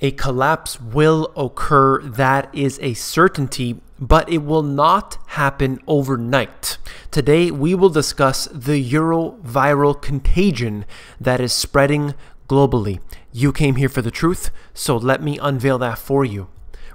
A collapse will occur, that is a certainty, but it will not happen overnight. Today, we will discuss the euro viral contagion that is spreading globally. You came here for the truth, so let me unveil that for you.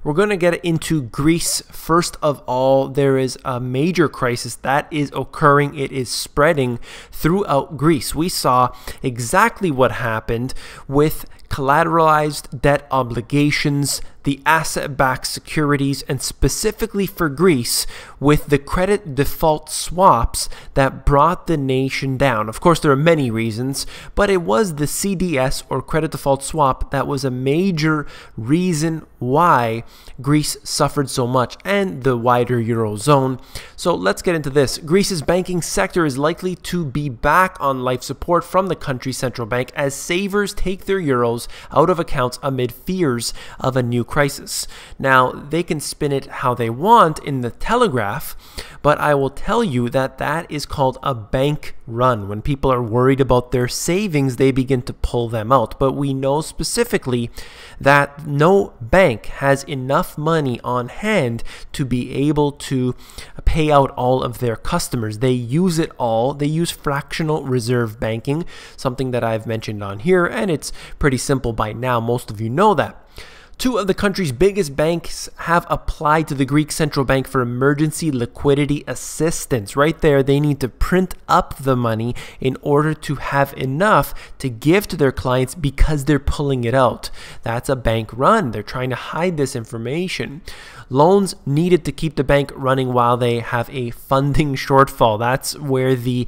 We're going to get into Greece. First of all, there is a major crisis that is occurring. It is spreading throughout Greece. We saw exactly what happened with collateralized debt obligations, the asset-backed securities, and specifically for Greece with the credit default swaps that brought the nation down. Of course, there are many reasons, but it was the CDS or credit default swap that was a major reason why Greece suffered so much and the wider Eurozone. So let's get into this. Greece's banking sector is likely to be back on life support from the country's central bank as savers take their euros out of accounts amid fears of a new crisis. Now, they can spin it how they want in the Telegraph, but I will tell you that that is called a bank run. When people are worried about their savings, they begin to pull them out. But we know specifically that no bank has enough money on hand to be able to pay out all of their customers. They use it all. They use fractional reserve banking, something that I've mentioned on here, and it's pretty simple by now. Most of you know that. Two of the country's biggest banks have applied to the Greek central bank for emergency liquidity assistance. Right there, they need to print up the money in order to have enough to give to their clients because they're pulling it out. That's a bank run. They're trying to hide this information. Loans needed to keep the bank running while they have a funding shortfall. That's where the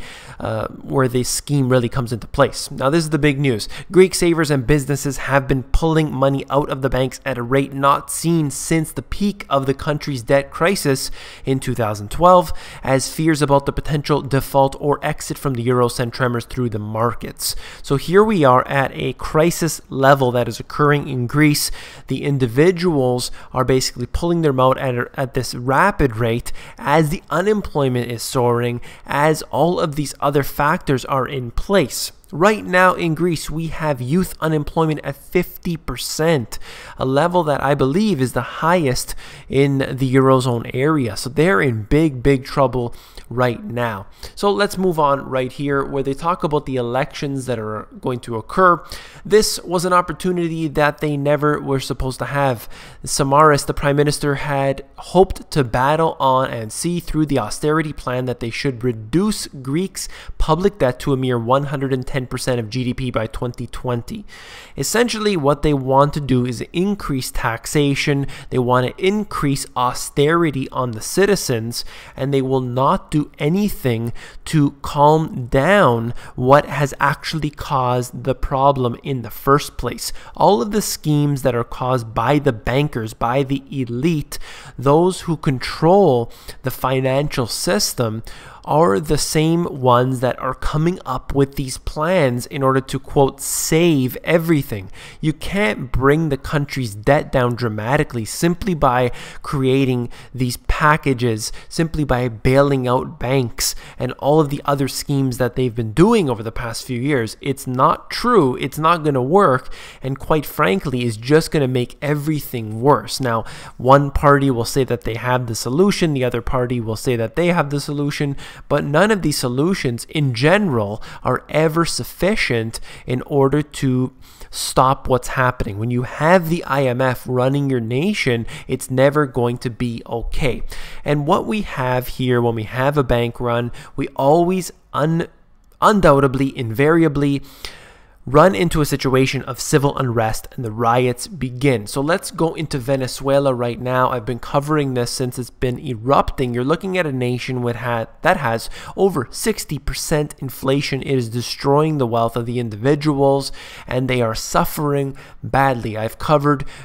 scheme really comes into place. Now, this is the big news. Greek savers and businesses have been pulling money out of the banks at a rate not seen since the peak of the country's debt crisis in 2012, as fears about the potential default or exit from the euro sent tremors through the markets. So here we are at a crisis level that is occurring in Greece. The individuals are basically pulling their out at this rapid rate as the unemployment is soaring, as all of these other factors are in place. Right now in Greece, we have youth unemployment at 50%, a level that I believe is the highest in the Eurozone area. So they're in big trouble right now. So let's move on right here where they talk about the elections that are going to occur. This was an opportunity that they never were supposed to have. Samaras, the prime minister, had hoped to battle on and see through the austerity plan that they should reduce Greeks' public debt to a mere 110% of GDP by 2020. Essentially, what they want to do is increase taxation. They want to increase austerity on the citizens, and they will not do anything to calm down what has actually caused the problem in the first place. All of the schemes that are caused by the bankers, by the elite, those who control the financial system, are the same ones that are coming up with these plans in order to, quote, save everything. You can't bring the country's debt down dramatically simply by creating these packages, simply by bailing out banks and all of the other schemes that they've been doing over the past few years. It's not true. It's not going to work. And quite frankly, is just going to make everything worse. Now, one party will say that they have the solution. The other party will say that they have the solution. But none of these solutions in general are ever sufficient in order to stop what's happening. When you have the IMF running your nation, it's never going to be okay. And what we have here when we have a bank run, we always undoubtedly, invariably run into a situation of civil unrest and the riots begin. So let's go into Venezuela right now. I've been covering this since it's been erupting. You're looking at a nation that has over 60% inflation. It is destroying the wealth of the individuals and they are suffering badly. I've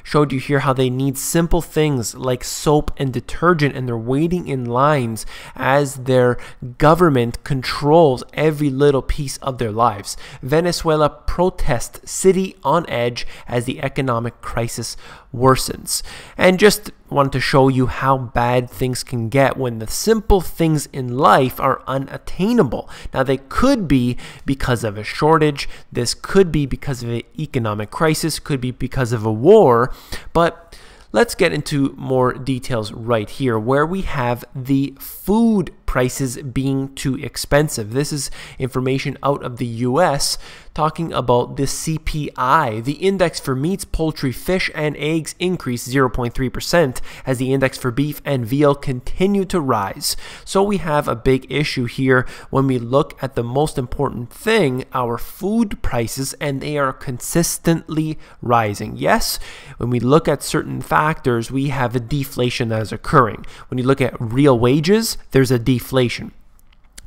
showed you here how they need simple things like soap and detergent, and they're waiting in lines as their government controls every little piece of their lives. Venezuela protest city on edge as the economic crisis worsens. And just wanted to show you how bad things can get when the simple things in life are unattainable. Now, they could be because of a shortage, this could be because of an economic crisis, could be because of a war, but let's get into more details right here, where we have the food prices being too expensive. This is information out of the US talking about the CPI. The index for meats, poultry, fish, and eggs increased 0.3% as the index for beef and veal continued to rise. So we have a big issue here when we look at the most important thing, our food prices, and they are consistently rising. Yes, when we look at certain factors, we have a deflation that is occurring. When you look at real wages, there's a deflation.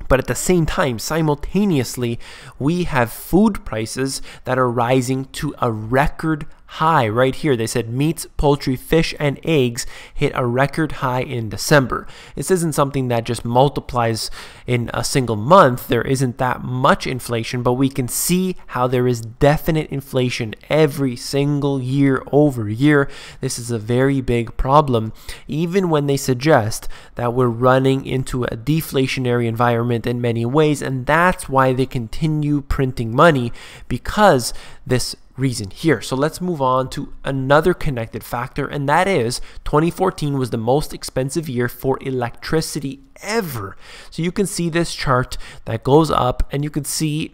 But at the same time, simultaneously, we have food prices that are rising to a record high right here. They said meats, poultry, fish, and eggs hit a record high in December. This isn't something that just multiplies in a single month. There isn't that much inflation, but we can see how there is definite inflation every single year over year. This is a very big problem, even when they suggest that we're running into a deflationary environment in many ways, and that's why they continue printing money, because this reason here. So let's move on to another connected factor, and that is 2014 was the most expensive year for electricity ever. So you can see this chart that goes up, and you can see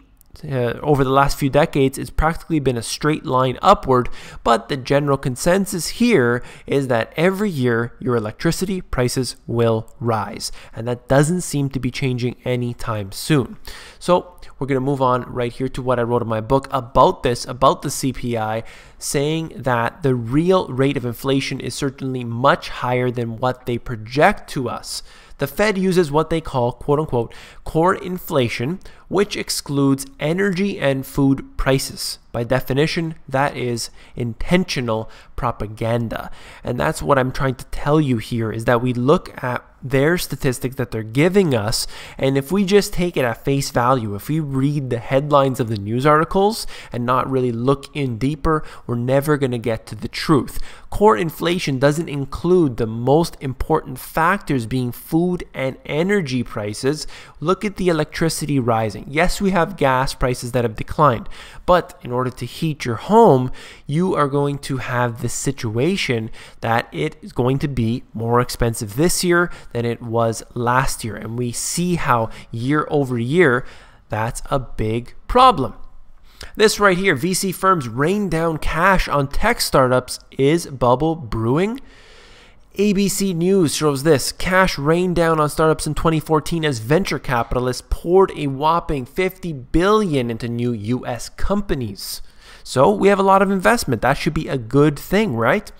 over the last few decades, it's practically been a straight line upward, but the general consensus here is that every year your electricity prices will rise, and that doesn't seem to be changing anytime soon. So we're going to move on right here to what I wrote in my book about this, about the CPI, saying that the real rate of inflation is certainly much higher than what they project to us. The Fed uses what they call, quote unquote, core inflation, which excludes energy and food prices. By definition, that is intentional propaganda. And that's what I'm trying to tell you here, is that we look at their statistics that they're giving us, and if we just take it at face value, if we read the headlines of the news articles and not really look in deeper, we're never going to get to the truth. Core inflation doesn't include the most important factors, being food and energy prices. Look at the electricity rising. Yes, we have gas prices that have declined, but in order to heat your home, you are going to have this situation that it is going to be more expensive this year than it was last year. And we see how year over year, that's a big problem. This right here, VC firms rain down cash on tech startups. Is bubble brewing? ABC News shows this. Cash rained down on startups in 2014 as venture capitalists poured a whopping $50 billion into new U.S. companies. So we have a lot of investment. That should be a good thing, right?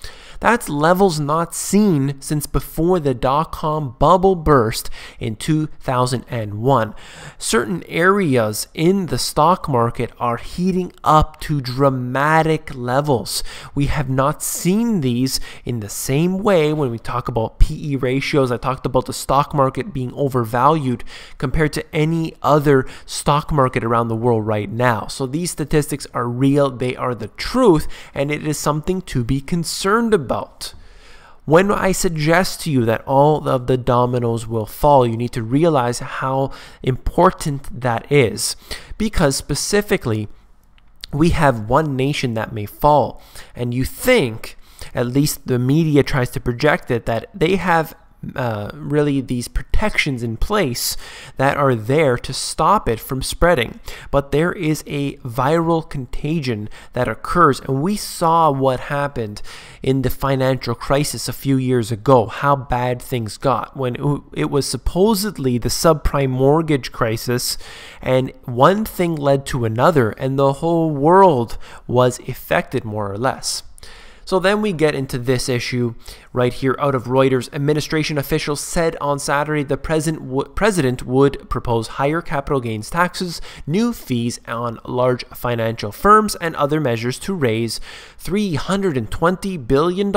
That's levels not seen since before the dot-com bubble burst in 2001. Certain areas in the stock market are heating up to dramatic levels. We have not seen these in the same way when we talk about PE ratios. I talked about the stock market being overvalued compared to any other stock market around the world right now. So these statistics are real, they are the truth, and it is something to be concerned about. When I suggest to you that all of the dominoes will fall, you need to realize how important that is, because specifically we have one nation that may fall, and you think, at least the media tries to project it, that they have really these protections in place that are there to stop it from spreading. But there is a viral contagion that occurs, and we saw what happened in the financial crisis a few years ago, how bad things got when it was supposedly the subprime mortgage crisis, and one thing led to another, and the whole world was affected more or less. So then we get into this issue right here out of Reuters. Administration officials said on Saturday the president would propose higher capital gains taxes, new fees on large financial firms, and other measures to raise $320 billion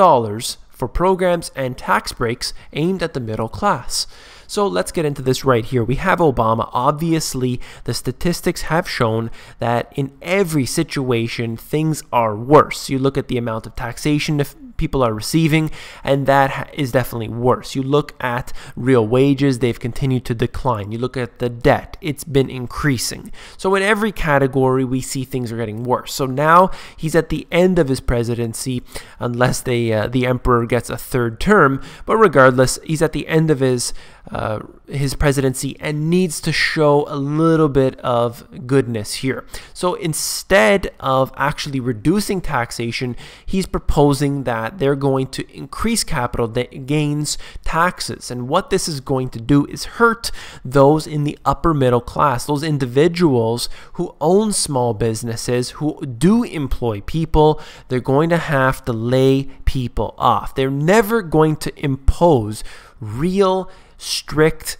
for programs and tax breaks aimed at the middle class. So let's get into this right here. We have Obama. Obviously, the statistics have shown that in every situation, things are worse. You look at the amount of taxation people are receiving, and that is definitely worse. You look at real wages, they've continued to decline. You look at the debt, it's been increasing. So in every category, we see things are getting worse. So now he's at the end of his presidency, unless the emperor gets a third term. But regardless, he's at the end of his presidency and needs to show a little bit of goodness here. So instead of actually reducing taxation, he's proposing that they're going to increase capital gains taxes. And what this is going to do is hurt those in the upper middle class, those individuals who own small businesses, who do employ people. They're going to have to lay people off. They're never going to impose real strict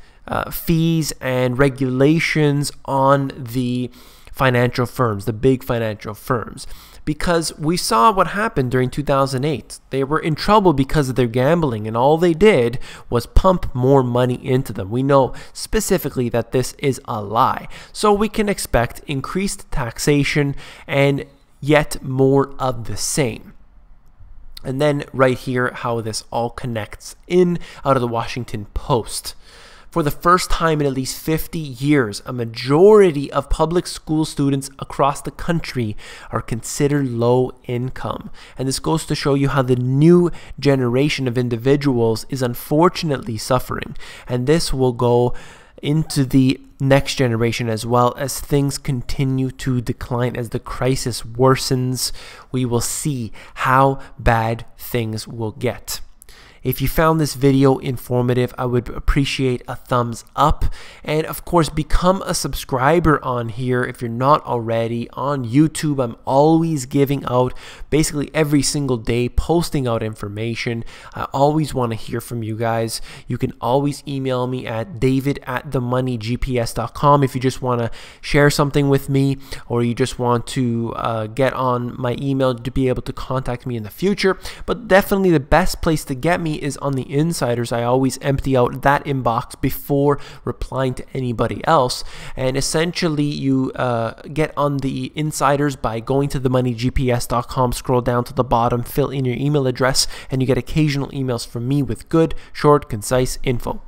fees and regulations on the financial firms, the big financial firms, because we saw what happened during 2008. They were in trouble because of their gambling, and all they did was pump more money into them. We know specifically that this is a lie. So we can expect increased taxation and yet more of the same. And then right here, how this all connects in out of the Washington Post. For the first time in at least 50 years, a majority of public school students across the country are considered low income. And this goes to show you how the new generation of individuals is unfortunately suffering. And this will go into the next generation as well as things continue to decline. As the crisis worsens, we will see how bad things will get. If you found this video informative, I would appreciate a thumbs up. And of course, become a subscriber on here if you're not already. On YouTube, I'm always giving out, basically every single day, posting out information. I always want to hear from you guys. You can always email me at david@themoneygps.com if you just want to share something with me, or you just want to get on my email to be able to contact me in the future. But definitely the best place to get me is on the insiders. I always empty out that inbox before replying to anybody else. And essentially you get on the insiders by going to themoneygps.com, scroll down to the bottom, fill in your email address, and you get occasional emails from me with good, short, concise info.